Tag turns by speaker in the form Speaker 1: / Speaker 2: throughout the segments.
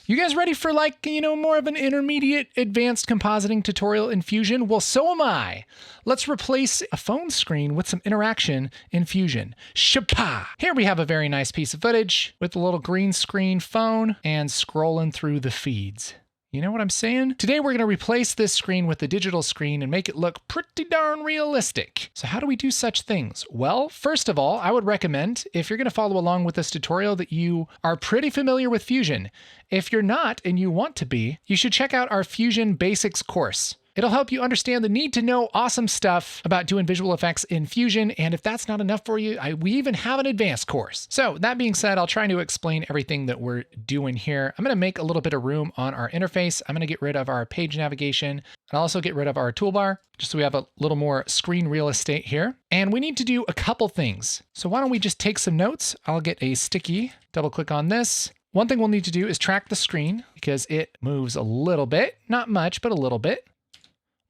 Speaker 1: You guys ready for like, more of an intermediate advanced compositing tutorial in Fusion? Well, so am I. Let's replace a phone screen with some interaction in Fusion. Shapa! Here we have a very nice piece of footage with a little green screen phone and scrolling through the feeds. You know what I'm saying? Today we're going to replace this screen with the digital screen and make it look pretty darn realistic. So how do we do such things? Well, first of all, I would recommend, if you're going to follow along with this tutorial, that you are pretty familiar with Fusion. If you're not and you want to be, you should check out our Fusion Basics course. It'll help you understand the need to know awesome stuff about doing visual effects in Fusion. And if that's not enough for you, we even have an advanced course. So that being said, I'll try to explain everything that we're doing here. I'm going to make a little bit of room on our interface. I'm going to get rid of our page navigation and I'll also get rid of our toolbar just so we have a little more screen real estate here. And we need to do a couple things. So why don't we just take some notes? I'll get a sticky, double click on this. One thing we'll need to do is track the screen because it moves a little bit, not much, but a little bit.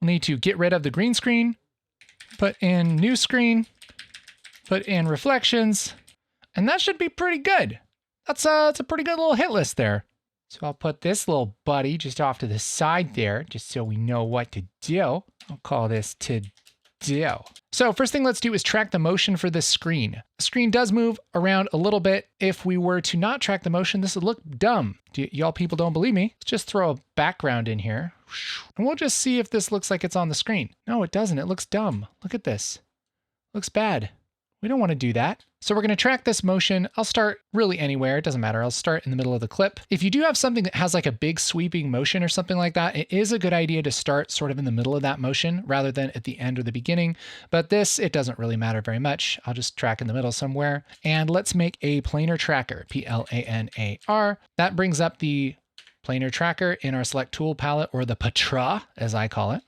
Speaker 1: We'll need to get rid of the green screen, put in new screen, put in reflections, and that should be pretty good. It's a pretty good little hit list there. So I'll put this little buddy just off to the side there, just so we know what to do. I'll call this to do. So first thing let's do is track the motion for this screen. The screen does move around a little bit. If we were to not track the motion, this would look dumb. Y'all people don't believe me? Let's just throw a background in here. And we'll just see if this looks like it's on the screen. No, it doesn't. It looks dumb. Look at this. Looks bad. We don't want to do that. So we're going to track this motion. I'll start really anywhere. It doesn't matter. I'll start in the middle of the clip. If you do have something that has like a big sweeping motion or something like that, it is a good idea to start sort of in the middle of that motion rather than at the end or the beginning. But this, it doesn't really matter very much. I'll just track in the middle somewhere. And let's make a planar tracker, P-L-A-N-A-R. That brings up the planar tracker in our select tool palette, or the patra, as I call it.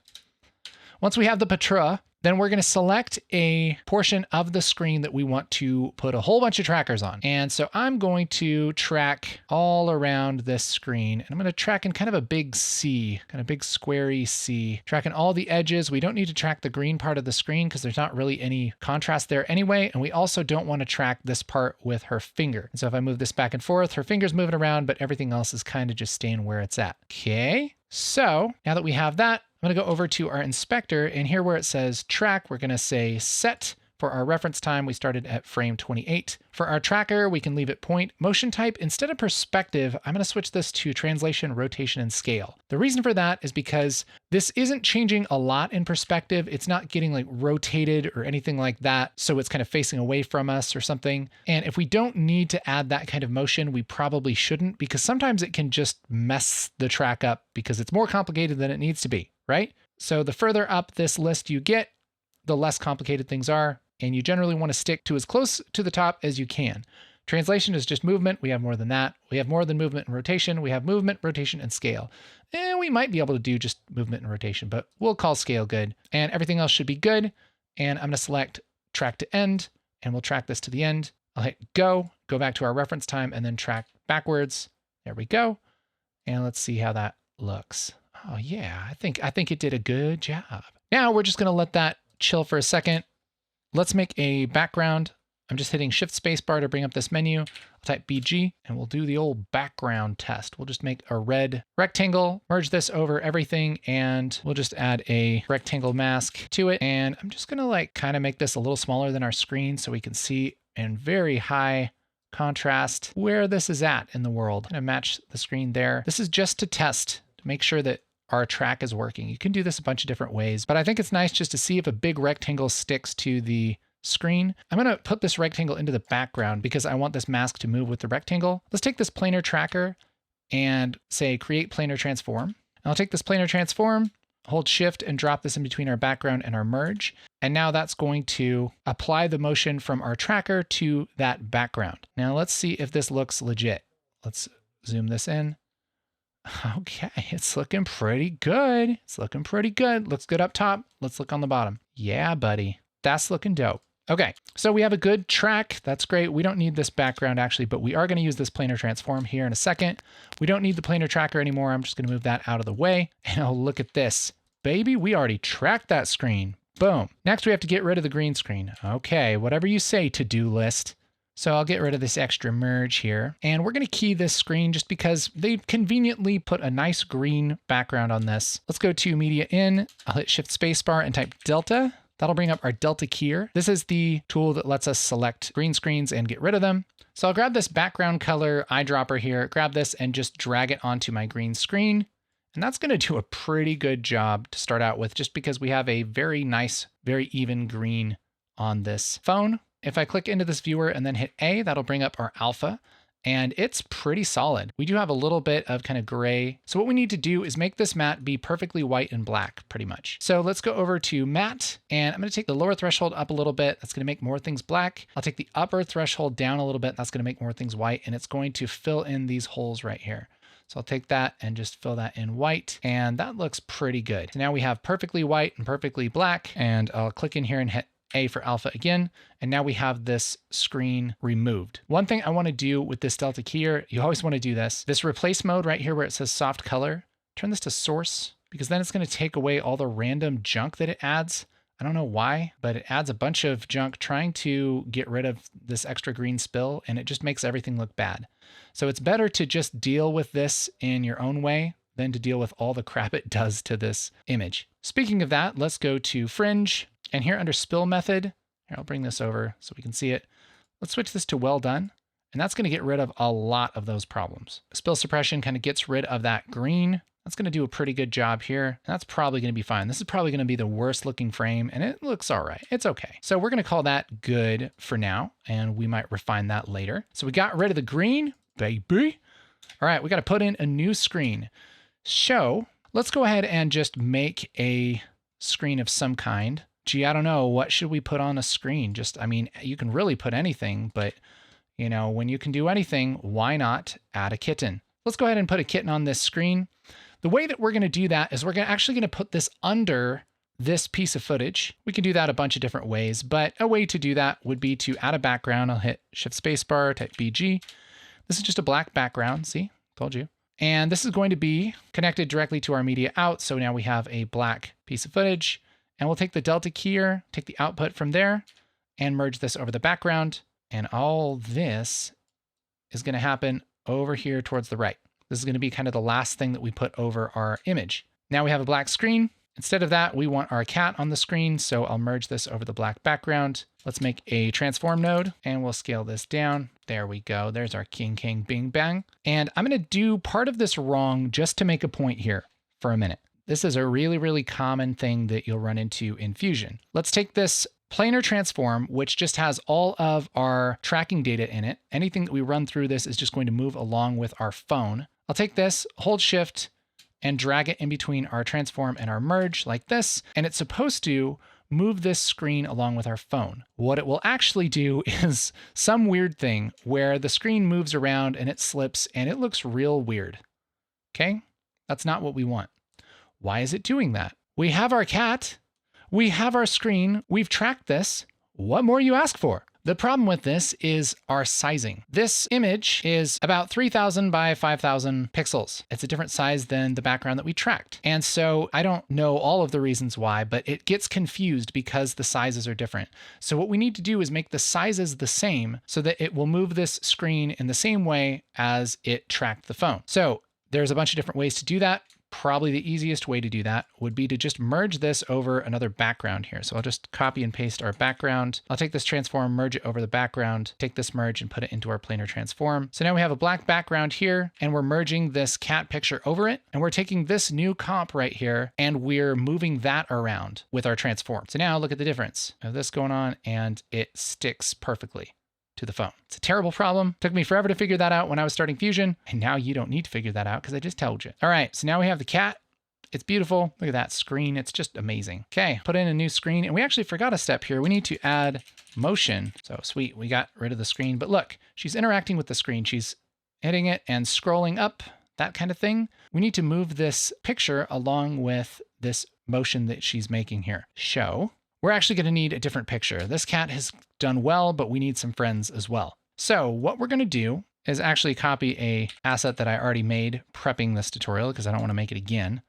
Speaker 1: Once we have the patra, then we're going to select a portion of the screen that we want to put a whole bunch of trackers on. And so I'm going to track all around this screen. And I'm going to track in kind of a big C, kind of big squarey C, tracking all the edges. We don't need to track the green part of the screen because there's not really any contrast there anyway. And we also don't want to track this part with her finger. And so if I move this back and forth, her finger's moving around, but everything else is kind of just staying where it's at. Okay. So now that we have that, I'm going to go over to our inspector, and here where it says track, we're going to say set. For our reference time, we started at frame 28. For our tracker, we can leave it point. Motion type, instead of perspective, I'm going to switch this to translation, rotation, and scale. The reason for that is because this isn't changing a lot in perspective. It's not getting like rotated or anything like that, so it's kind of facing away from us or something. And if we don't need to add that kind of motion, we probably shouldn't, because sometimes it can just mess the track up because it's more complicated than it needs to be, right? So the further up this list you get, the less complicated things are. And you generally want to stick to as close to the top as you can. Translation is just movement. We have more than that. We have more than movement and rotation. We have movement, rotation, and scale. And we might be able to do just movement and rotation, but we'll call scale good. And everything else should be good. And I'm going to select track to end, and we'll track this to the end. I'll hit go back to our reference time, and then track backwards. There we go. And let's see how that looks. Oh yeah, I think it did a good job. Now we're just going to let that chill for a second. Let's make a background. I'm just hitting Shift Spacebar to bring up this menu. I'll type BG and we'll do the old background test. We'll just make a red rectangle, merge this over everything, and we'll just add a rectangle mask to it. And I'm just gonna like kind of make this a little smaller than our screen so we can see in very high contrast where this is at in the world. I'm gonna match the screen there. This is just to test, to make sure that our track is working. You can do this a bunch of different ways, but I think it's nice just to see if a big rectangle sticks to the screen. I'm going to put this rectangle into the background because I want this mask to move with the rectangle. Let's take this planar tracker and say create planar transform. And I'll take this planar transform, hold shift and drop this in between our background and our merge. And now that's going to apply the motion from our tracker to that background. Now let's see if this looks legit. Let's zoom this in. Okay, it's looking pretty good. It's looking pretty good. Looks good up top. Let's look on the bottom. Yeah, buddy. That's looking dope. Okay, so we have a good track. That's great. We don't need this background actually, but we are going to use this planar transform here in a second. We don't need the planar tracker anymore. I'm just going to move that out of the way. And oh, look at this. Baby, we already tracked that screen. Boom. Next, we have to get rid of the green screen. Okay, whatever you say, to-do list. So I'll get rid of this extra merge here. And we're going to key this screen just because they conveniently put a nice green background on this. Let's go to Media In. I'll hit Shift Spacebar and type Delta. That'll bring up our Delta keyer. This is the tool that lets us select green screens and get rid of them. So I'll grab this background color eyedropper here, grab this and just drag it onto my green screen. And that's going to do a pretty good job to start out with, just because we have a very nice, very even green on this phone. If I click into this viewer and then hit A, that'll bring up our alpha, and it's pretty solid. We do have a little bit of kind of gray. So what we need to do is make this matte be perfectly white and black, pretty much. So let's go over to matte, and I'm going to take the lower threshold up a little bit. That's going to make more things black. I'll take the upper threshold down a little bit. That's going to make more things white, and it's going to fill in these holes right here. So I'll take that and just fill that in white, and that looks pretty good. So now we have perfectly white and perfectly black, and I'll click in here and hit A for alpha again, and now we have this screen removed. One thing I want to do with this Delta keyer, you always want to do this replace mode right here where it says soft color, turn this to source, because then it's going to take away all the random junk that it adds. I don't know why, but it adds a bunch of junk trying to get rid of this extra green spill, and it just makes everything look bad. So it's better to just deal with this in your own way than to deal with all the crap it does to this image. Speaking of that, let's go to Fringe. And here under Spill Method, here I'll bring this over so we can see it. Let's switch this to Well Done. And that's going to get rid of a lot of those problems. Spill Suppression kind of gets rid of that green. That's going to do a pretty good job here. That's probably going to be fine. This is probably going to be the worst looking frame, and it looks all right. It's okay. So we're going to call that good for now, and we might refine that later. So we got rid of the green, baby. All right, we got to put in a new screen. So let's go ahead and just make a screen of some kind. Gee, I don't know. What should we put on a screen? I mean, you can really put anything, but you know, when you can do anything, why not add a kitten? Let's go ahead and put a kitten on this screen. The way that we're going to do that is we're actually going to put this under this piece of footage. We can do that a bunch of different ways, but a way to do that would be to add a background. I'll hit Shift Spacebar, type BG. This is just a black background. See, told you. And this is going to be connected directly to our media out. So now we have a black piece of footage, and we'll take the Delta keyer, take the output from there, and merge this over the background. And all this is going to happen over here towards the right. This is going to be kind of the last thing that we put over our image. Now we have a black screen. Instead of that, we want our cat on the screen. So I'll merge this over the black background. Let's make a transform node and we'll scale this down. There we go. There's our king, bing, bang. And I'm going to do part of this wrong just to make a point here for a minute. This is a really, really common thing that you'll run into in Fusion. Let's take this planar transform, which just has all of our tracking data in it. Anything that we run through this is just going to move along with our phone. I'll take this, hold Shift, and drag it in between our transform and our merge like this. And it's supposed to move this screen along with our phone. What it will actually do is some weird thing where the screen moves around and it slips and it looks real weird. Okay? That's not what we want. Why is it doing that? We have our cat. We have our screen. We've tracked this. What more you ask for? The problem with this is our sizing. This image is about 3,000 by 5,000 pixels. It's a different size than the background that we tracked. And so I don't know all of the reasons why, but it gets confused because the sizes are different. So what we need to do is make the sizes the same so that it will move this screen in the same way as it tracked the phone. So there's a bunch of different ways to do that. Probably the easiest way to do that would be to just merge this over another background here. So I'll just copy and paste our background. I'll take this transform, merge it over the background, take this merge and put it into our planar transform. So now we have a black background here and we're merging this cat picture over it. And we're taking this new comp right here and we're moving that around with our transform. So now look at the difference. I have this going on and it sticks perfectly to the phone. It's a terrible problem. Took me forever to figure that out when I was starting Fusion. And now you don't need to figure that out because I just told you. All right, so now we have the cat. It's beautiful. Look at that screen. It's just amazing. Okay, put in a new screen. And we actually forgot a step here. We need to add motion. So sweet, we got rid of the screen. But look, she's interacting with the screen. She's hitting it and scrolling up, that kind of thing. We need to move this picture along with this motion that she's making here. Show. We're actually going to need a different picture. This cat has done well, but we need some friends as well. So what we're going to do is actually copy a asset that I already made prepping this tutorial because I don't want to make it again,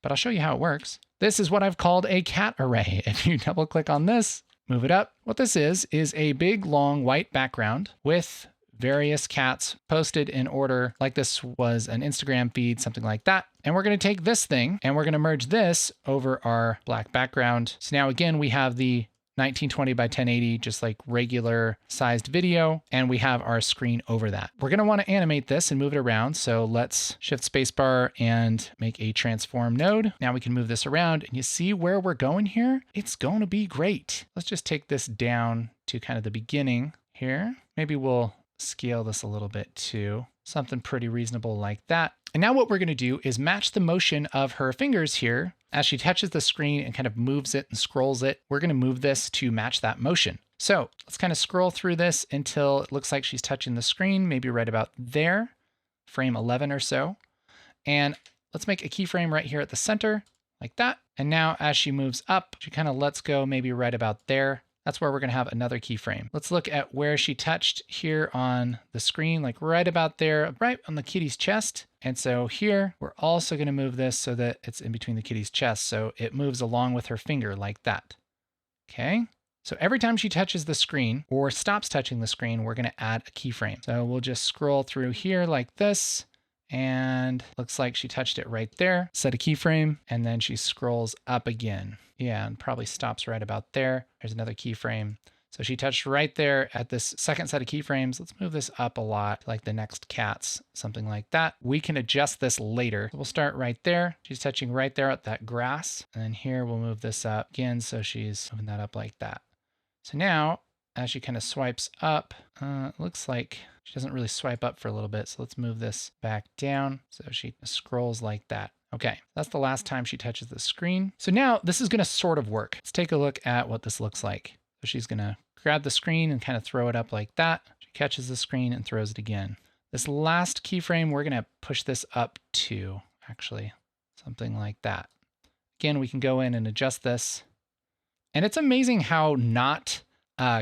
Speaker 1: but I'll show you how it works. This is what I've called a cat array. If you double click on this, move it up. What this is a big, long white background with various cats posted in order, like this was an Instagram feed, something like that. And we're going to take this thing and we're going to merge this over our black background. So now again, we have the 1920 by 1080, just like regular sized video, and we have our screen over that. We're going to want to animate this and move it around. So let's shift spacebar and make a transform node. Now we can move this around and you see where we're going here? It's going to be great. Let's just take this down to kind of the beginning here. Maybe we'll scale this a little bit too. Something pretty reasonable like that. And now what we're going to do is match the motion of her fingers here as she touches the screen and kind of moves it and scrolls it. We're going to move this to match that motion. So let's kind of scroll through this until it looks like she's touching the screen, maybe right about there, frame 11 or so. And let's make a keyframe right here at the center like that. And now as she moves up, she kind of lets go maybe right about there. That's where we're going to have another keyframe. Let's look at where she touched here on the screen, like right about there, right on the kitty's chest. And so here, we're also going to move this so that it's in between the kitty's chest. So it moves along with her finger like that. Okay. So every time she touches the screen or stops touching the screen, we're going to add a keyframe. So we'll just scroll through here like this. And looks like she touched it right there. Set a keyframe, and then she scrolls up again. Yeah, and probably stops right about there. There's another keyframe. So she touched right there at this second set of keyframes. Let's move this up a lot, like the next cats, something like that. We can adjust this later. We'll start right there. She's touching right there at that grass. And then here we'll move this up again. So she's moving that up like that. So now, as she kind of swipes up, it looks like she doesn't really swipe up for a little bit. So let's move this back down. So she scrolls like that. Okay, that's the last time she touches the screen. So now this is going to sort of work. Let's take a look at what this looks like. So she's going to grab the screen and kind of throw it up like that. She catches the screen and throws it again. This last keyframe, we're going to push this up to actually something like that. Again, we can go in and adjust this. And it's amazing how not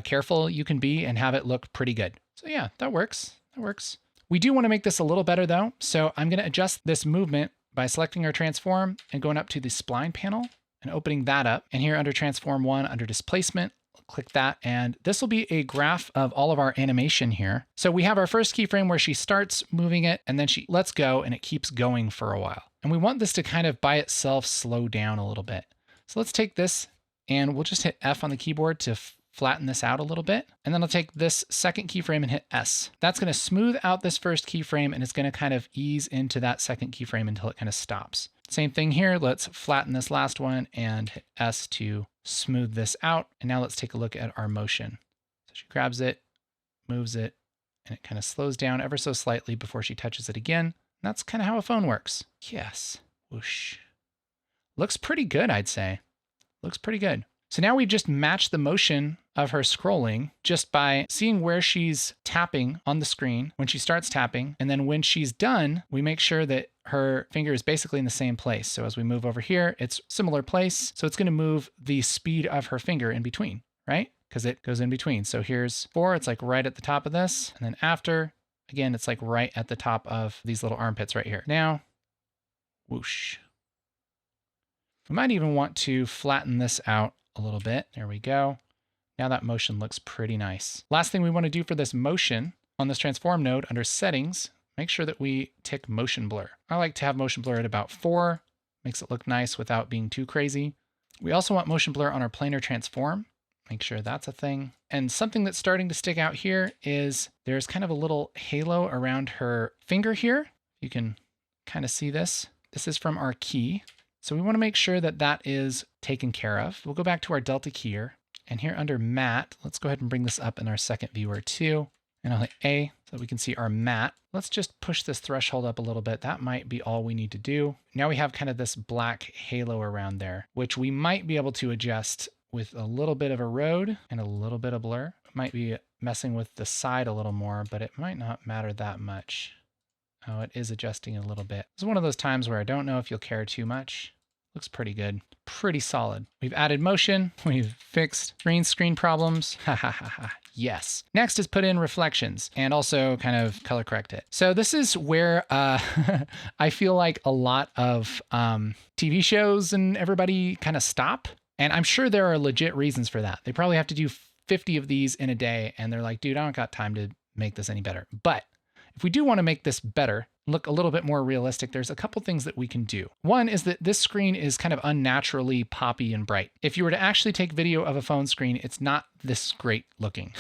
Speaker 1: careful you can be and have it look pretty good. So yeah, that works. That works. We do want to make this a little better though. So I'm going to adjust this movement by selecting our transform and going up to the spline panel and opening that up. And here under transform 1, under displacement, click that. And this will be a graph of all of our animation here. So we have our first keyframe where she starts moving it and then she lets go and it keeps going for a while. And we want this to kind of by itself slow down a little bit. So let's take this and we'll just hit F on the keyboard to flatten this out a little bit. And then I'll take this second keyframe and hit S. That's going to smooth out this first keyframe and it's going to kind of ease into that second keyframe until it kind of stops. Same thing here. Let's flatten this last one and hit S to smooth this out. And now let's take a look at our motion. So she grabs it, moves it, and it kind of slows down ever so slightly before she touches it again. And that's kind of how a phone works. Yes. Whoosh. Looks pretty good, I'd say. Looks pretty good. So now we've just matched the motion of her scrolling just by seeing where she's tapping on the screen when she starts tapping. And then when she's done, we make sure that her finger is basically in the same place. So as we move over here, it's similar place. So it's going to move the speed of her finger in between, right? Because it goes in between. So here's 4, it's like right at the top of this. And then after, again, it's like right at the top of these little armpits right here. Now, whoosh. We might even want to flatten this out a little bit. There we go. Now that motion looks pretty nice. Last thing we want to do for this motion on this transform node under settings, make sure that we tick motion blur. I like to have motion blur at about 4, makes it look nice without being too crazy. We also want motion blur on our planar transform. Make sure that's a thing. And something that's starting to stick out here is there's kind of a little halo around her finger here. You can kind of see this. This is from our key. So we want to make sure that that is taken care of. We'll go back to our delta keyer. And here under matte, let's go ahead and bring this up in our second viewer too. And I'll hit A so that we can see our matte. Let's just push this threshold up a little bit. That might be all we need to do. Now we have kind of this black halo around there, which we might be able to adjust with a little bit of erode and a little bit of blur. It might be messing with the side a little more, but it might not matter that much. Oh, it is adjusting a little bit. It's one of those times where I don't know if you'll care too much. Looks pretty good. Pretty solid. We've added motion. We've fixed green screen problems. Ha ha ha ha. Yes. Next is put in reflections and also kind of color correct it. So this is where I feel like a lot of TV shows and everybody kind of stop. And I'm sure there are legit reasons for that. They probably have to do 50 of these in a day, and they're like, dude, I don't got time to make this any better. But if we do want to make this better, look a little bit more realistic, there's a couple things that we can do. One is that this screen is kind of unnaturally poppy and bright. If you were to actually take video of a phone screen, it's not this great looking.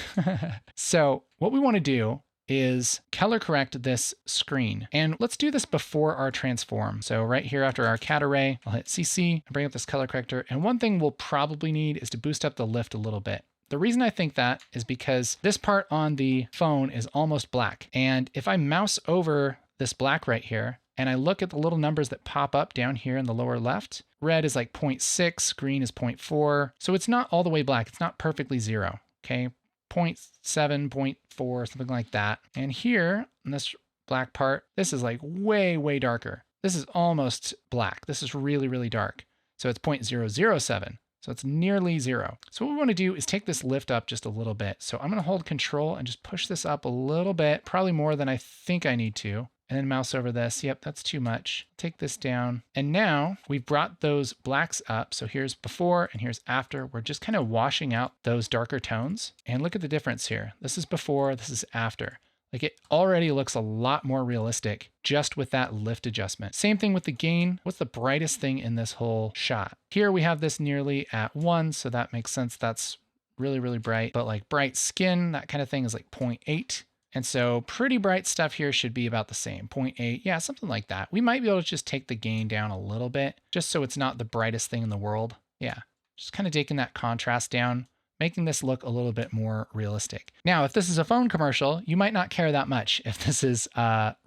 Speaker 1: So what we want to do is color correct this screen. And let's do this before our transform. So right here after our cat array, I'll hit CC and bring up this color corrector. And one thing we'll probably need is to boost up the lift a little bit. The reason I think that is because this part on the phone is almost black. And if I mouse over this black right here, and I look at the little numbers that pop up down here in the lower left, red is like 0.6, green is 0.4. So it's not all the way black. It's not perfectly zero, okay? 0.7, 0.4, something like that. And here in this black part, this is like way, way darker. This is almost black. This is really, really dark. So it's 0.007. So it's nearly zero. So what we want to do is take this lift up just a little bit. So I'm going to hold control and just push this up a little bit, probably more than I think I need to. And then mouse over this. Yep, that's too much. Take this down. And now we've brought those blacks up. So here's before and here's after. We're just kind of washing out those darker tones. And look at the difference here. This is before, this is after. Like it already looks a lot more realistic just with that lift adjustment. Same thing with the gain. What's the brightest thing in this whole shot? Here we have this nearly at 1, so that makes sense. That's really, really bright. But like bright skin, that kind of thing is like 0.8. And so pretty bright stuff here should be about the same, 0.8, yeah, something like that. We might be able to just take the gain down a little bit, just so it's not the brightest thing in the world. Yeah, just kind of taking that contrast down, making this look a little bit more realistic. Now, if this is a phone commercial, you might not care that much if this is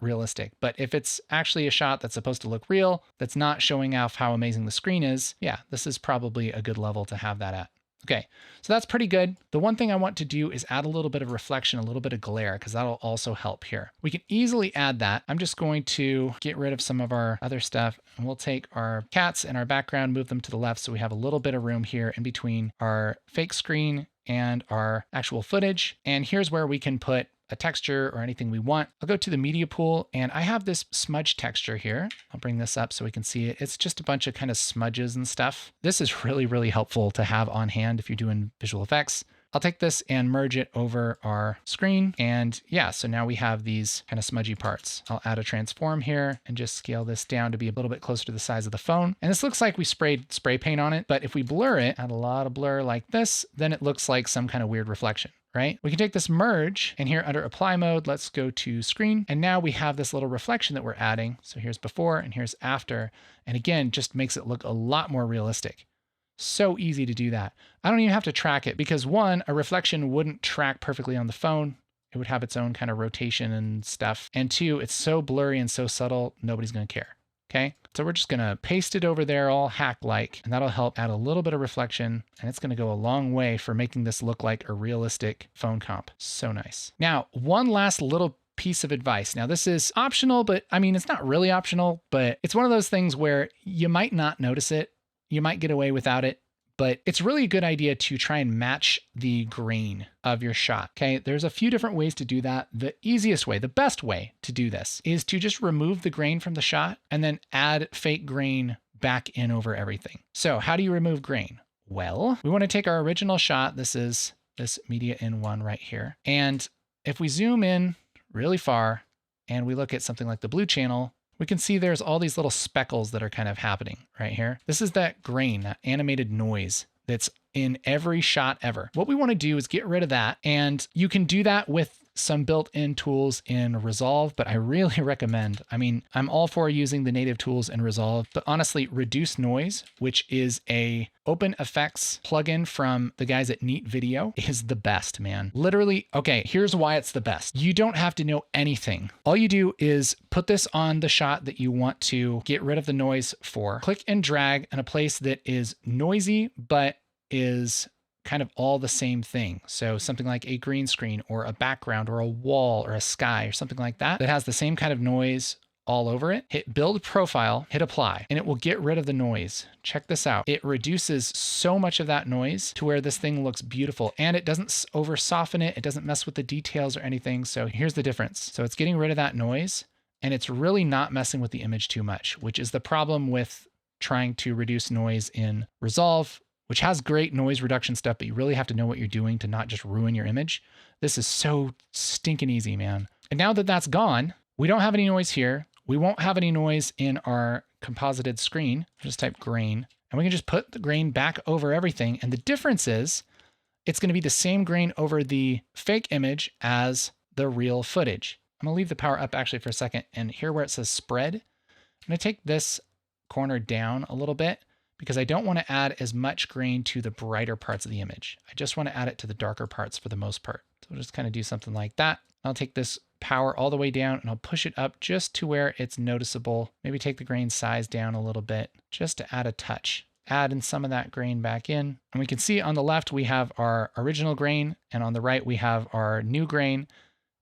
Speaker 1: realistic, but if it's actually a shot that's supposed to look real, that's not showing off how amazing the screen is, yeah, this is probably a good level to have that at. Okay, so that's pretty good. The one thing I want to do is add a little bit of reflection, a little bit of glare, because that'll also help here. We can easily add that. I'm just going to get rid of some of our other stuff, and we'll take our cats and our background, move them to the left so we have a little bit of room here in between our fake screen and our actual footage. And here's where we can put a texture or anything we want. I'll go to the media pool and I have this smudge texture here. I'll bring this up so we can see it. It's just a bunch of kind of smudges and stuff. This is really, really helpful to have on hand if you're doing visual effects. I'll take this and merge it over our screen. And yeah, so now we have these kind of smudgy parts. I'll add a transform here and just scale this down to be a little bit closer to the size of the phone. And this looks like we sprayed spray paint on it, but if we blur it, add a lot of blur like this, then it looks like some kind of weird reflection. Right? We can take this merge and here under apply mode, let's go to screen. And now we have this little reflection that we're adding. So here's before and here's after. And again, just makes it look a lot more realistic. So easy to do that. I don't even have to track it because one, a reflection wouldn't track perfectly on the phone. It would have its own kind of rotation and stuff. And two, it's so blurry and so subtle, nobody's going to care. Okay, so we're just gonna paste it over there all hack-like, and that'll help add a little bit of reflection, and it's gonna go a long way for making this look like a realistic phone comp. So nice. Now, one last little piece of advice. Now, this is optional, but I mean, it's not really optional, but it's one of those things where you might not notice it, you might get away without it, but it's really a good idea to try and match the grain of your shot. Okay, there's a few different ways to do that. The easiest way, the best way to do this is to just remove the grain from the shot and then add fake grain back in over everything. So how do you remove grain? Well, we want to take our original shot. This is this media in one right here. And if we zoom in really far and we look at something like the blue channel, we can see there's all these little speckles that are kind of happening right here. This is that grain, that animated noise that's in every shot ever. What we want to do is get rid of that. And you can do that with some built-in tools in Resolve, but I really recommend, I mean, I'm all for using the native tools in Resolve, but honestly, Reduce Noise, which is a open effects plugin from the guys at Neat Video, is the best, man. Literally, okay, here's why it's the best. You don't have to know anything. All you do is put this on the shot that you want to get rid of the noise for. Click and drag in a place that is noisy, but is kind of all the same thing. So something like a green screen or a background or a wall or a sky or something like that, that has the same kind of noise all over it. Hit build profile, hit apply, and it will get rid of the noise. Check this out. It reduces so much of that noise to where this thing looks beautiful, and it doesn't over soften it. It doesn't mess with the details or anything. So here's the difference. So it's getting rid of that noise, and it's really not messing with the image too much, which is the problem with trying to reduce noise in Resolve, which has great noise reduction stuff, but you really have to know what you're doing to not just ruin your image. This is so stinking easy, man. And now that that's gone, we don't have any noise here. We won't have any noise in our composited screen. Just type grain, and we can just put the grain back over everything. And the difference is it's going to be the same grain over the fake image as the real footage. I'm going to leave the power up actually for a second. And here where it says spread, I'm going to take this corner down a little bit because I don't want to add as much grain to the brighter parts of the image. I just want to add it to the darker parts for the most part. So we'll just kind of do something like that. I'll take this power all the way down and I'll push it up just to where it's noticeable. Maybe take the grain size down a little bit just to add a touch. Add in some of that grain back in. And we can see on the left, we have our original grain, and on the right, we have our new grain.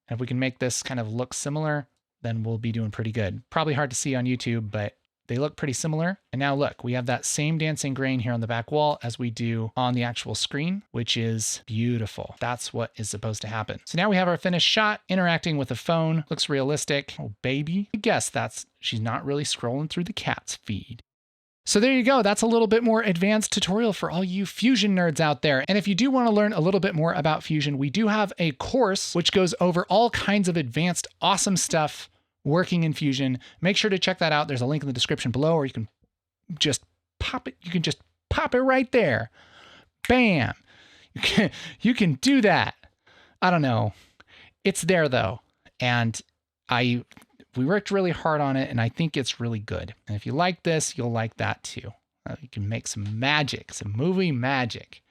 Speaker 1: And if we can make this kind of look similar, then we'll be doing pretty good. Probably hard to see on YouTube, but they look pretty similar. And now look, we have that same dancing grain here on the back wall as we do on the actual screen, which is beautiful. That's what is supposed to happen. So now we have our finished shot interacting with the phone. Looks realistic. Oh, baby. I guess she's not really scrolling through the cat's feed. So there you go. That's a little bit more advanced tutorial for all you Fusion nerds out there. And if you do want to learn a little bit more about Fusion, we do have a course which goes over all kinds of advanced, awesome stuff working in Fusion. Make sure to check that out. There's a link in the description below, or you can just pop it. You can just pop it right there. Bam. You can do that. I don't know. It's there though. And we worked really hard on it, and I think it's really good. And if you like this, you'll like that too. You can make some magic, some movie magic.